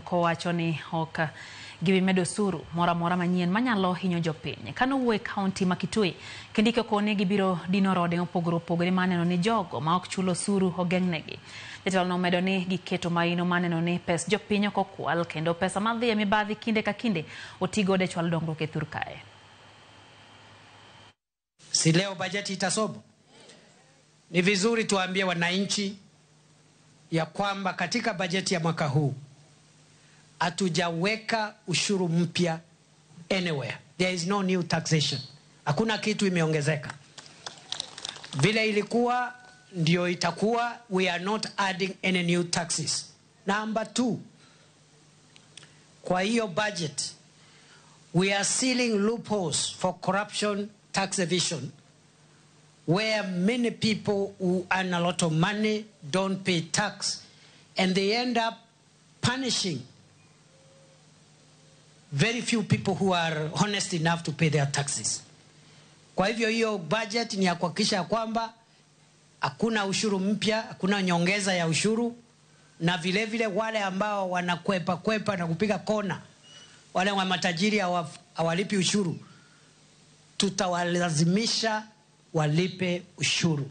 Kowacho ni ok gimedo suru mora manyien manyalo hinyo jopiny. Kano wuoye kaunti ma Kitui kendike kone gibiro dino rode opogore maneno ni jogo ma ok chulo suru ogeng'negi. Jatelo no medo ni giketo maino maneno ni pes jopiny ok okwal kendo pesa madhi e mibadhi kinde ka kinde otigo de chwal dongruok e thur kae. Si leo bajeti itasomo. Ni vizuri tuambie wananchi ya kwamba katika bajeti ya mwaka huu hatujaweka ushuru mpya anywhere. There is no new taxation. Hakuna kitu imeongezeka. Vile ilikuwa ndio itakuwa. We are not adding any new taxes. Number 2, kwa hiyo budget we are sealing loopholes for corruption, tax evasion, where many people who earn a lot of money don't pay tax and they end up punishing very few people who are honest enough to pay their taxes. Kwa hivyo hiyo budget ni ya kuhakikisha kwamba hakuna ushuru mpya, hakuna nyongeza ya ushuru, na vile vile wale ambao wanakwepa na kupiga kona, wale wa matajiri hawalipi ushuru, tutawalazimisha walipe ushuru.